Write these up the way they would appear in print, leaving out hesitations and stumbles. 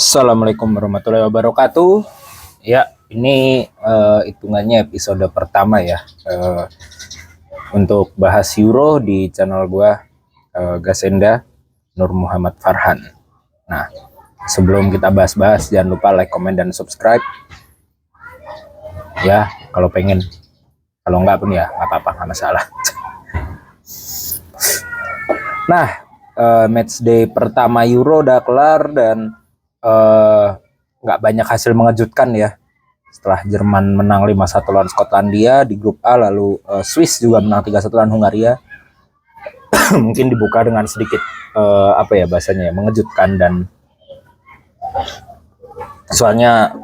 Assalamualaikum warahmatullahi wabarakatuh. Ya, ini hitungannya episode pertama ya untuk bahas Euro di channel gua Gasenda Nur Muhammad Farhan. Nah, sebelum kita bahas-bahas jangan lupa like, comment, dan subscribe. Ya, kalau pengen, kalau enggak pun ya nggak apa-apa, nggak masalah. Nah, matchday pertama Euro udah kelar dan nggak banyak hasil mengejutkan ya. Setelah Jerman menang 5-1 lawan Skotlandia di grup A, lalu Swiss juga menang 3-1 lawan Hungaria. Mungkin dibuka dengan sedikit apa ya bahasanya ya, mengejutkan, dan soalnya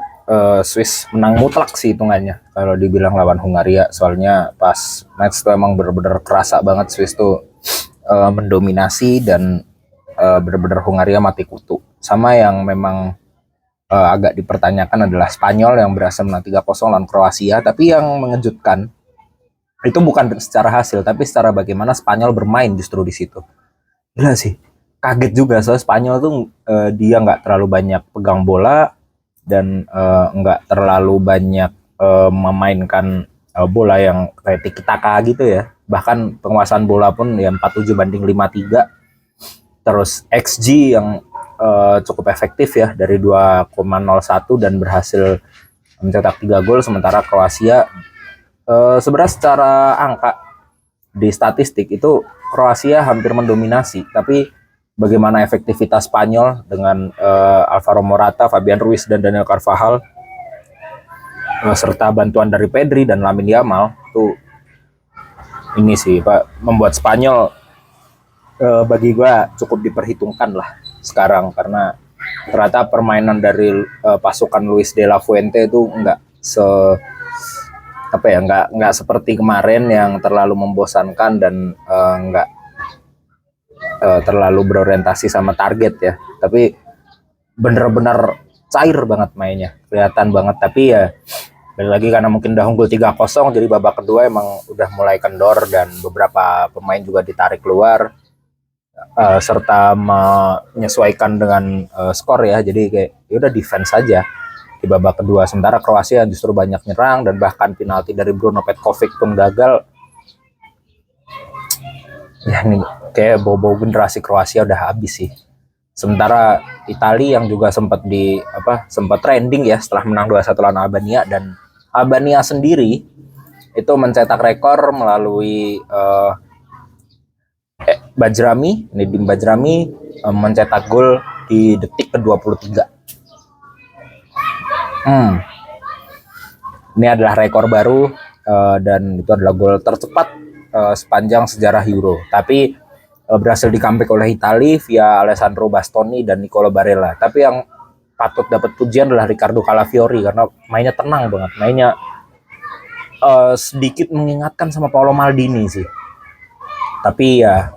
Swiss menang mutlak sih hitungannya kalau dibilang lawan Hungaria. Soalnya pas match itu emang bener-bener kerasa banget Swiss tuh mendominasi, dan bener-bener Hungaria mati kutu. Sama yang memang agak dipertanyakan adalah Spanyol yang berhasil menang 3-0 lawan Kroasia. Tapi yang mengejutkan itu bukan secara hasil, tapi secara bagaimana Spanyol bermain justru di situ. Gila sih, kaget juga. Soalnya Spanyol tuh dia nggak terlalu banyak pegang bola, dan nggak terlalu banyak memainkan bola yang kayak tiki-taka gitu ya. Bahkan penguasaan bola pun ya 47-53. Terus XG yang cukup efektif ya, dari 2,01 dan berhasil mencetak 3 gol. Sementara Kroasia sebenarnya secara angka di statistik itu Kroasia hampir mendominasi, tapi bagaimana efektivitas Spanyol dengan Alvaro Morata, Fabian Ruiz, dan Daniel Carvajal serta bantuan dari Pedri dan Lamine Yamal tuh ini sih Pak, membuat Spanyol bagi gue cukup diperhitungkan lah sekarang, karena ternyata permainan dari pasukan Luis de la Fuente itu nggak nggak seperti kemarin yang terlalu membosankan dan nggak terlalu berorientasi sama target ya, tapi bener-bener cair banget mainnya, kelihatan banget. Tapi ya balik lagi karena mungkin udah unggul 3-0, jadi babak kedua emang udah mulai kendor dan beberapa pemain juga ditarik keluar serta menyesuaikan dengan skor ya. Jadi kayak udah defense saja di babak kedua. Sementara Kroasia justru banyak nyerang, dan bahkan penalti dari Bruno Petkovic pun gagal. Ya ini kayak bau-bau generasi Kroasia udah habis sih. Sementara Italia yang juga sempat trending ya setelah menang 2-1 lawan Albania, dan Albania sendiri itu mencetak rekor melalui Bajrami, Nedim Bajrami mencetak gol di detik ke-23. Ini adalah rekor baru dan itu adalah gol tercepat sepanjang sejarah Euro. Tapi berhasil di-comeback oleh Italia via Alessandro Bastoni dan Nicolo Barella. Tapi yang patut dapat pujian adalah Riccardo Calafiori, karena mainnya tenang banget. Mainnya sedikit mengingatkan sama Paolo Maldini sih. Tapi ya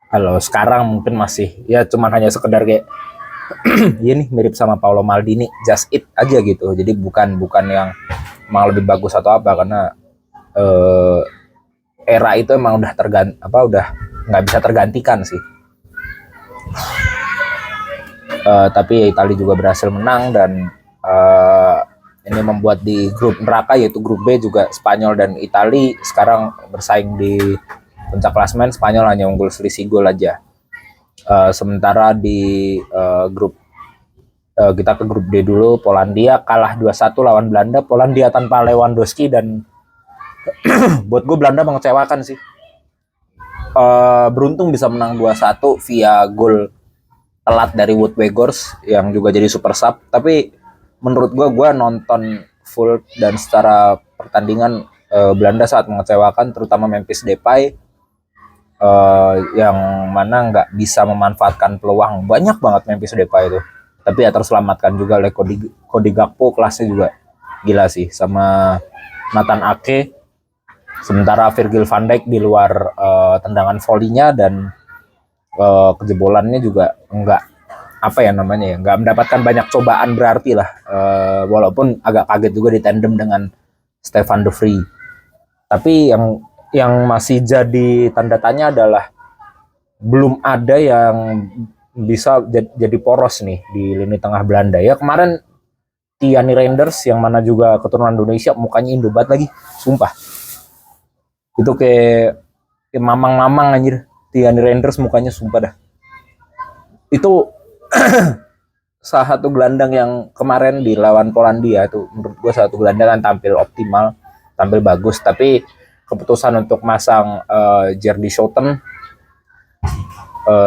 kalau sekarang mungkin masih ya cuman hanya sekedar kayak ya nih mirip sama Paolo Maldini, just it aja gitu. Jadi bukan yang emang lebih bagus atau apa, karena era itu emang udah udah nggak bisa tergantikan sih. Tapi ya Italia juga berhasil menang, dan ini membuat di grup neraka yaitu grup B juga Spanyol dan Italia sekarang bersaing di puncak klasemen. Spanyol hanya unggul selisih gol aja. Sementara di kita ke grup D dulu. Polandia kalah 2-1 lawan Belanda. Polandia tanpa Lewandowski, dan buat gue Belanda mengecewakan sih. Beruntung bisa menang 2-1 via gol telat dari Wout Weghorst yang juga jadi super sub. Tapi menurut gue nonton full dan secara pertandingan Belanda sangat mengecewakan, terutama Memphis Depay yang mana nggak bisa memanfaatkan peluang. Banyak banget Memphis Depay itu, tapi ya terselamatkan juga oleh Cody Gakpo, kelasnya juga gila sih, sama Nathan Ake. Sementara Virgil van Dijk di luar tendangan volley-nya dan kejebolannya juga nggak mendapatkan banyak cobaan berarti lah, walaupun agak kaget juga di tandem dengan Stefan de Vrij. Tapi yang masih jadi tanda tanya adalah belum ada yang bisa jadi poros nih di lini tengah Belanda. Ya kemarin Tiani Reinders yang mana juga keturunan Indonesia, mukanya Indo banget lagi, sumpah. Itu kayak mamang-mamang anjir. Tiani Reinders mukanya sumpah dah. Itu salah satu gelandang yang kemarin di lawan Polandia itu menurut gue satu gelandang kan tampil optimal, tampil bagus, tapi keputusan untuk masang Jerdy Schouten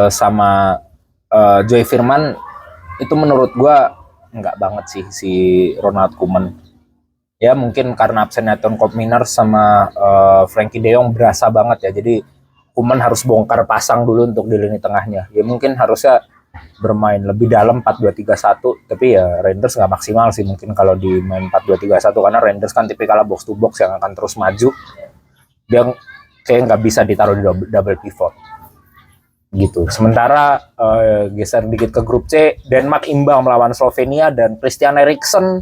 sama Joy Firman itu menurut gue enggak banget sih si Ronald Koeman. Ya mungkin karena absennya Ton Koopmeiners sama Frankie De Jong berasa banget ya, jadi Koeman harus bongkar pasang dulu untuk di lini tengahnya. Ya mungkin harusnya bermain lebih dalam 4-2-3-1, tapi ya Reinders nggak maksimal sih mungkin kalau di main 4-2-3-1, karena Reinders kan tipikal box to box yang akan terus maju, dia kayak nggak bisa ditaruh di double pivot gitu. Sementara geser dikit ke grup C, Denmark imbang melawan Slovenia dan Christian Eriksen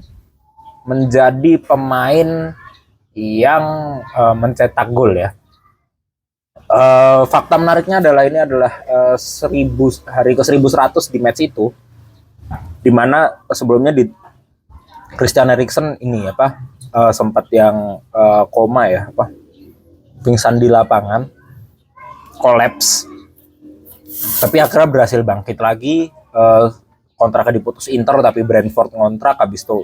menjadi pemain yang mencetak gol ya. Fakta menariknya adalah ini adalah hari ke 1100 di match itu, dimana sebelumnya di Christian Eriksen ini sempat yang koma ya, pingsan di lapangan, kolaps, tapi akhirnya berhasil bangkit lagi. Kontraknya diputus Inter, tapi Brentford ngontrak, habis itu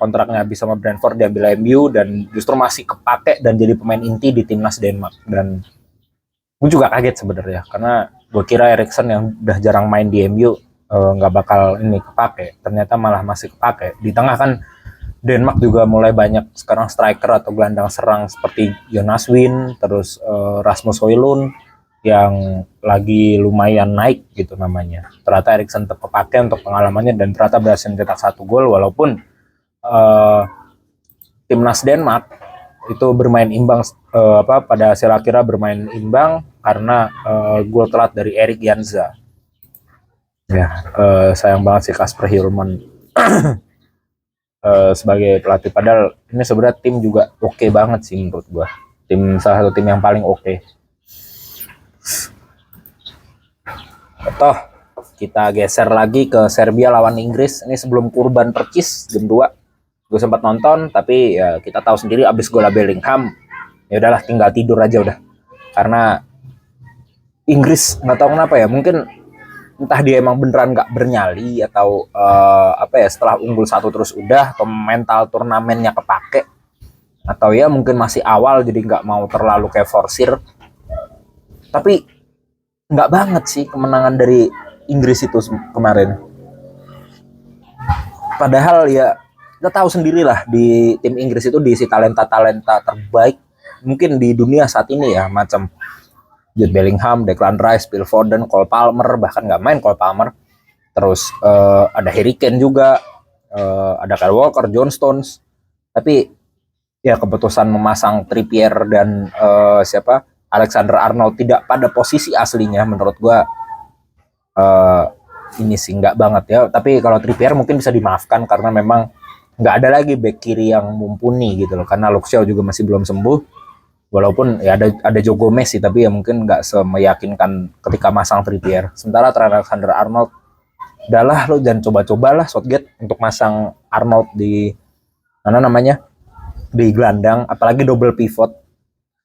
kontraknya habis sama Brentford, diambil MU dan justru masih kepake dan jadi pemain inti di timnas Denmark. Dan gue juga kaget sebenarnya, karena gue kira Eriksen yang udah jarang main di MU nggak bakal ini kepake, ternyata malah masih kepake. Di tengah kan Denmark juga mulai banyak sekarang striker atau gelandang serang seperti Jonas Wind, terus Rasmus Højlund yang lagi lumayan naik gitu namanya. Ternyata Eriksen tetap kepake untuk pengalamannya dan ternyata berhasil mencetak 1 gol, walaupun timnas Denmark itu bermain imbang, pada hasil akhirnya bermain imbang karena gol telat dari Erik Jansa. Ya, sayang banget sih Kasper Hjulmand sebagai pelatih, padahal ini sebenarnya tim juga oke banget sih menurut gua. Salah satu tim yang paling oke. Toh kita geser lagi ke Serbia lawan Inggris. Ini sebelum kurban percis jam 2. Gue sempat nonton, tapi ya kita tahu sendiri abis gol Bellingham, ya udahlah tinggal tidur aja udah. Karena Inggris nggak tahu kenapa ya, mungkin entah dia emang beneran nggak bernyali atau setelah unggul 1 terus udah, atau mental turnamennya kepake, atau ya mungkin masih awal jadi nggak mau terlalu kayak forsir. Tapi nggak banget sih kemenangan dari Inggris itu kemarin. Padahal ya kita tahu sendiri lah, di tim Inggris itu diisi talenta-talenta terbaik mungkin di dunia saat ini ya, macam Jude Bellingham, Declan Rice, Phil Foden, Cole Palmer, bahkan nggak main Cole Palmer. Terus ada Harry Kane juga, ada Kyle Walker, John Stones. Tapi ya keputusan memasang Trippier dan Alexander Arnold tidak pada posisi aslinya menurut gua ini sih nggak banget ya. Tapi kalau Trippier mungkin bisa dimaafkan karena memang nggak ada lagi back kiri yang mumpuni gitu loh, karena Luke Shaw juga masih belum sembuh, walaupun ya ada Joe Gomez sih, tapi ya mungkin nggak semeyakinkan ketika masang Trippier. Sementara Alexander Arnold, udahlah lo jangan coba-cobalah Southgate untuk masang Arnold di di gelandang, apalagi double pivot.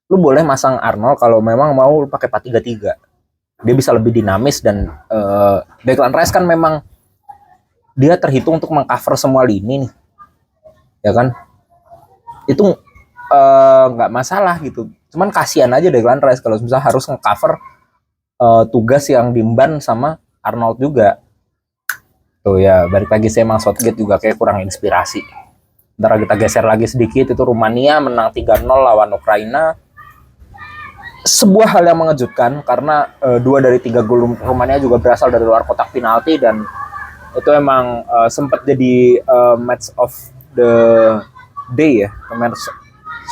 Lu boleh masang Arnold kalau memang mau pakai 4-3-3, dia bisa lebih dinamis. Dan Declan Rice kan memang dia terhitung untuk mengcover semua lini nih, ya kan, itu nggak masalah gitu. Cuman kasihan aja Declan Rice kalau misalnya harus nge-cover tugas yang diemban sama Arnold juga. Tuh ya, balik lagi sih emang Southgate juga kayak kurang inspirasi. Ntar kita geser lagi sedikit, itu Rumania menang 3-0 lawan Ukraina. Sebuah hal yang mengejutkan karena 2 dari 3 gol Rumania juga berasal dari luar kotak penalti, dan itu emang sempat jadi match of the day ya,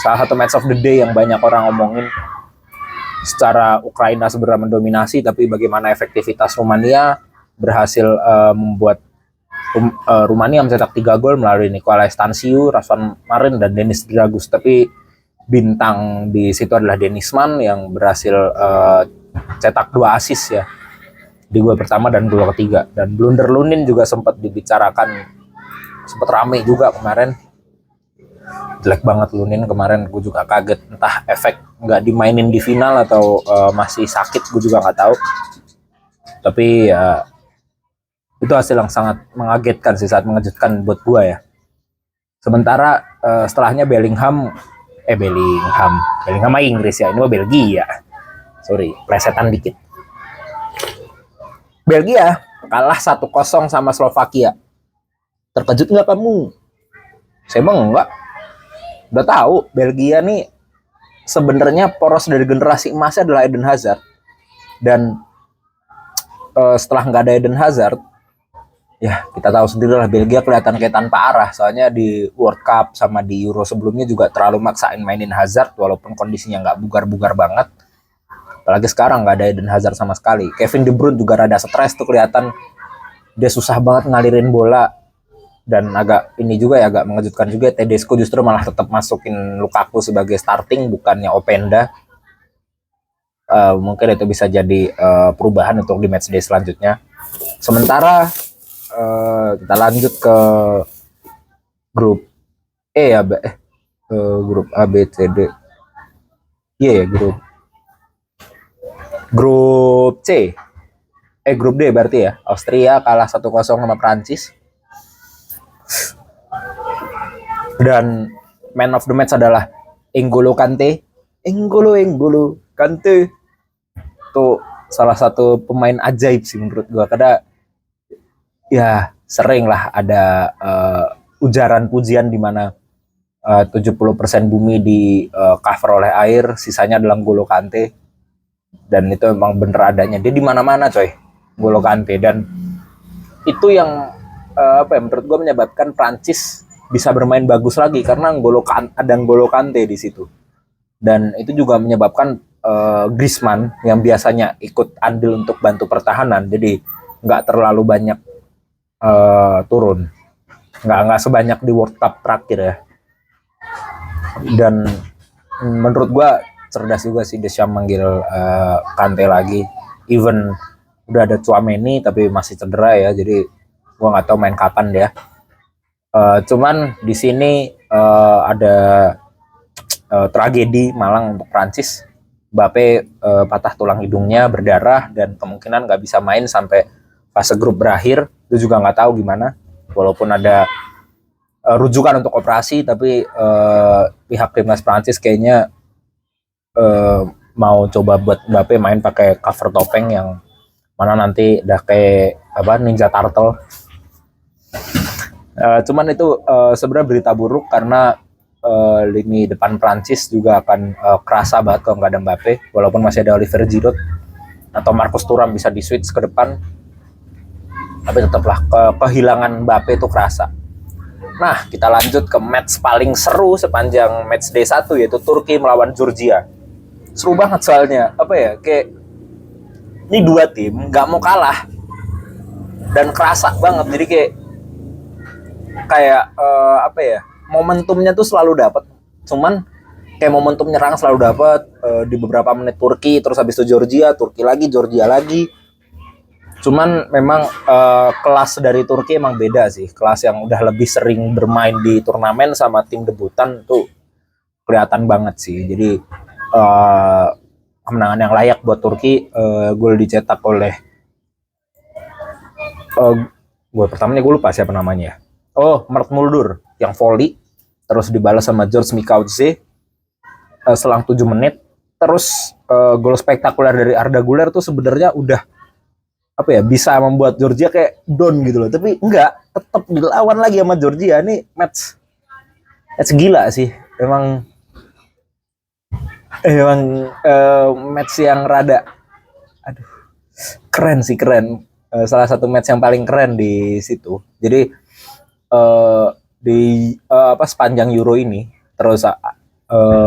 salah satu match of the day yang banyak orang ngomongin. Secara Ukraina sebenarnya mendominasi, tapi bagaimana efektivitas Rumania berhasil membuat Rumania mencetak 3 gol melalui Nicolae Stanciu, Razvan Marin, dan Denis Dragus. Tapi bintang di situ adalah Dennis Mann yang berhasil cetak 2 assist ya. di gol pertama dan gol ketiga. Dan blunder Lunin juga sempat dibicarakan, sempat rame juga kemarin. Jelek banget Lunin kemarin, gue juga kaget, entah efek nggak dimainin di final atau masih sakit, gue juga nggak tahu. Tapi ya itu hasil yang sangat mengagetkan sih, saat mengejutkan buat gue ya. Sementara setelahnya Bellingham mah Inggris ya, ini mah Belgia. Sorry, plesetan dikit. Belgia kalah 1-0 sama Slovakia. Terkejut nggak kamu? Saya emang enggak. Udah tahu Belgia nih sebenarnya poros dari generasi emasnya adalah Eden Hazard. Dan setelah nggak ada Eden Hazard, ya kita tahu sendiri lah Belgia kelihatan kayak tanpa arah. Soalnya di World Cup sama di Euro sebelumnya juga terlalu maksain mainin Hazard walaupun kondisinya nggak bugar-bugar banget. Apalagi sekarang nggak ada Eden Hazard sama sekali. Kevin De Bruyne juga rada stres tuh, kelihatan dia susah banget ngalirin bola. Dan agak ini juga ya, agak mengejutkan juga, Tedesco justru malah tetap masukin Lukaku sebagai starting bukannya Openda. Mungkin itu bisa jadi perubahan untuk di matchday selanjutnya. Sementara kita lanjut ke grup E ya, grup A B C D. Iya ya, grup C. Grup D berarti ya. Austria kalah 1-0 sama Prancis. Dan man of the match adalah N'Golo Kante. N'Golo Kante. Tuh salah satu pemain ajaib sih menurut gua, karena ya sering lah ada ujaran pujian di mana 70% bumi di cover oleh air, sisanya adalah N'Golo Kante. Dan itu memang bener adanya. Dia di mana-mana coy, N'Golo Kante. Dan itu yang menurut gue menyebabkan Prancis bisa bermain bagus lagi, karena ada N'Golo Kante di situ. Dan itu juga menyebabkan Griezmann yang biasanya ikut andil untuk bantu pertahanan, jadi nggak terlalu banyak turun, nggak sebanyak di World Cup terakhir ya. Dan menurut gue cerdas juga sih Deschamps manggil Kante lagi, even udah ada Tchouaméni tapi masih cedera ya, jadi gue nggak tahu main kapan dia. Cuman di sini ada tragedi malang untuk Prancis. Mbappe patah tulang hidungnya, berdarah, dan kemungkinan nggak bisa main sampai fase grup berakhir. Itu juga nggak tahu gimana. Walaupun ada rujukan untuk operasi, tapi pihak timnas Prancis kayaknya mau coba buat Mbappe main pakai cover topeng yang mana nanti udah kayak Ninja Turtle. Cuman itu sebenarnya berita buruk, karena lini depan Prancis juga akan kerasa banget kalau nggak ada Mbappe. Walaupun masih ada Olivier Giroud atau Marcus Thuram bisa di switch ke depan, tapi tetaplah kehilangan Mbappe itu kerasa. Nah, kita lanjut ke match paling seru sepanjang match day 1, yaitu Turki melawan Georgia. Seru banget soalnya, kayak ini dua tim nggak mau kalah dan kerasa banget. Jadi kayak momentumnya tuh selalu dapat. Cuman kayak momentum nyerang selalu dapat di beberapa menit Turki, terus habis itu Turki lagi, Georgia lagi. Cuman memang kelas dari Turki emang beda sih. Kelas yang udah lebih sering bermain di turnamen sama tim debutan tuh kelihatan banget sih. Jadi kemenangan yang layak buat Turki. Gol dicetak oleh gol pertamanya gue lupa siapa namanya. Mert Muldur yang volley, terus dibalas sama George Mikautze selang 7 menit. Terus gol spektakuler dari Arda Güler tuh sebenarnya udah bisa membuat Georgia kayak down gitu loh, tapi enggak, tetap dilawan lagi sama Georgia. Ini match gila sih emang match yang rada keren. Salah satu match yang paling keren di situ. Jadi di sepanjang Euro ini, terus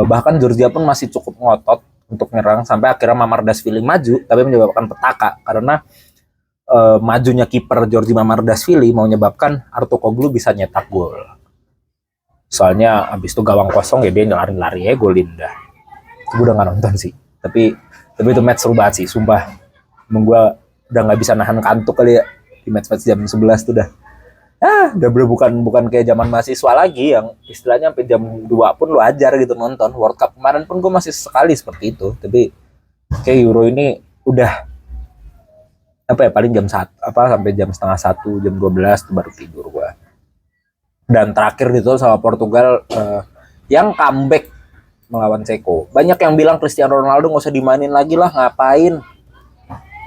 bahkan Georgia pun masih cukup ngotot untuk nyerang sampai akhirnya Mamardashvili maju, tapi menyebabkan petaka karena majunya kiper Georgi Mamardashvili mau menyebabkan Artukoğlu bisa nyetak gol. Soalnya abis itu gawang kosong ya, dia lari-lari ya golin dah. Gue udah nggak nonton sih, tapi itu match seru banget sih, sumpah. Gue udah nggak bisa nahan kantuk kali ya di match-match jam 11 tuh udah bukan kayak zaman mahasiswa lagi yang istilahnya sampai jam 2 pun lu ajar gitu nonton. World Cup kemarin pun gue masih sekali seperti itu, tapi kayak Euro ini udah apa ya, paling jam 1 apa sampai jam setengah 1, jam 12 tuh baru tidur gue. Dan terakhir itu sama Portugal yang comeback melawan Ceko. Banyak yang bilang Cristiano Ronaldo nggak usah dimainin lagi lah, ngapain.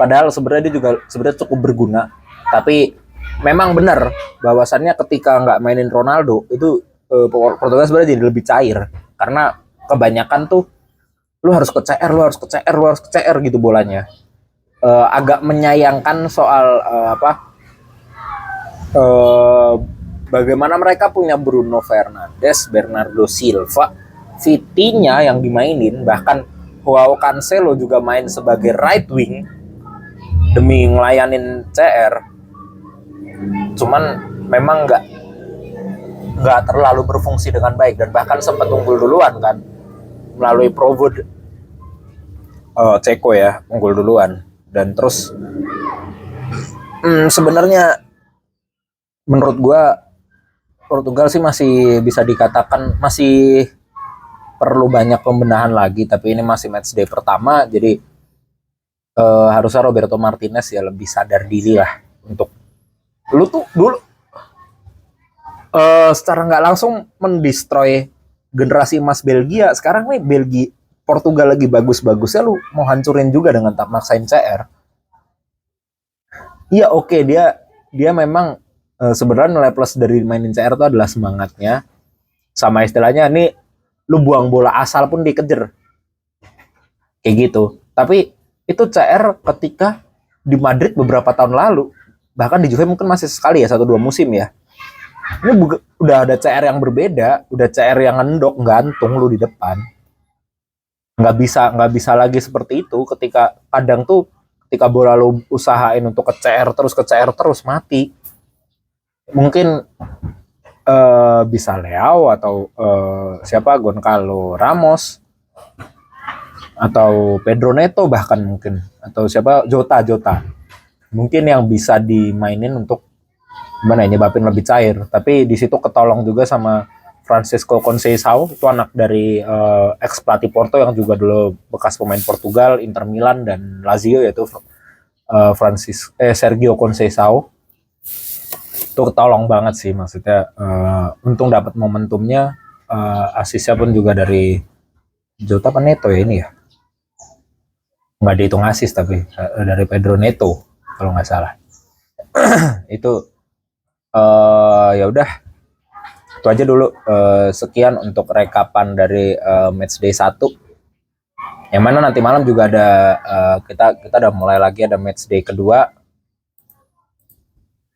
Padahal sebenarnya dia juga sebenarnya cukup berguna. Tapi memang benar bahwasannya ketika nggak mainin Ronaldo itu Portugal sebenarnya jadi lebih cair. Karena kebanyakan tuh lu harus ke CR gitu bolanya. Agak menyayangkan soal bagaimana mereka punya Bruno Fernandes, Bernardo Silva, Vitinha yang dimainin, bahkan Joao Cancelo juga main sebagai right wing demi ngelayanin CR. Cuman memang nggak terlalu berfungsi dengan baik dan bahkan sempat unggul duluan kan melalui Provod. Ceko ya unggul duluan dan terus sebenarnya menurut gua Portugal sih masih bisa dikatakan masih perlu banyak pembenahan lagi, tapi ini masih match day pertama, jadi harusnya Roberto Martinez ya lebih sadar diri lah untuk lu tuh dulu secara nggak langsung mendestroy generasi emas Belgia. Sekarang nih Portugal lagi bagus-bagusnya, lu mau hancurin juga dengan tak maksain CR. Iya oke, dia memang sebenarnya nilai plus dari mainin CR itu adalah semangatnya, sama istilahnya nih lu buang bola asal pun dikejar kayak gitu. Tapi itu CR ketika di Madrid beberapa tahun lalu, bahkan di Juve mungkin masih sekali ya 1-2 musim ya, ini udah ada CR yang berbeda, udah CR yang ngendok gantung lu di depan. Nggak bisa lagi seperti itu. Ketika kadang tuh ketika bola lu usahain untuk ke CR terus mati. Mungkin bisa Leao atau siapa, Goncalo Ramos atau Pedro Neto bahkan mungkin, atau siapa, Jota mungkin yang bisa dimainin untuk gimana ya, nyebabin lebih cair. Tapi di situ ketolong juga sama Francisco Conceição, itu anak dari ex pelatih Porto yang juga dulu bekas pemain Portugal, Inter Milan dan Lazio, yaitu Sergio Conceição. Itu ketolong banget sih, maksudnya untung dapat momentumnya. Asisnya pun juga dari Jota Neto ya ini ya, nggak dihitung asis tapi dari Pedro Neto kalau nggak salah. Itu ya udah itu aja dulu. Sekian untuk rekapan dari matchday 1, yang mana nanti malam juga ada kita udah mulai lagi ada matchday kedua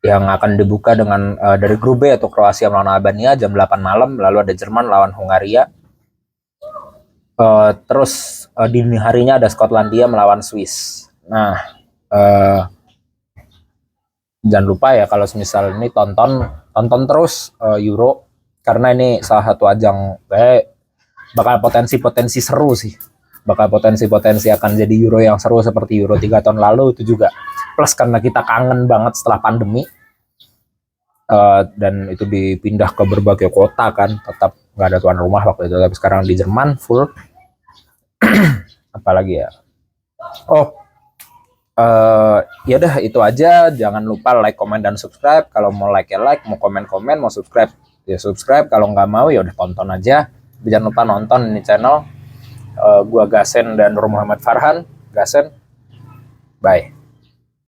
yang akan dibuka dengan dari grup B, atau Kroasia melawan Albania jam 8 malam, lalu ada Jerman lawan Hungaria. Terus dini harinya ada Skotlandia melawan Swiss. Nah, jangan lupa ya kalau misal ini tonton terus Euro, karena ini salah satu ajang bakal potensi seru sih. Bakal potensi akan jadi Euro yang seru seperti Euro 3 tahun lalu itu juga. Plus karena kita kangen banget setelah pandemi, dan itu dipindah ke berbagai kota kan, tetap nggak ada tuan rumah waktu itu, tapi sekarang di Jerman full. Apalagi ya, ya udah itu aja. Jangan lupa like, komen, dan subscribe. Kalau mau like ya like, mau komen, mau subscribe ya subscribe. Kalau nggak mau ya udah tonton aja. Jangan lupa nonton ini channel. Gua Gasen dan Nur Muhammad Farhan. Gasen, bye.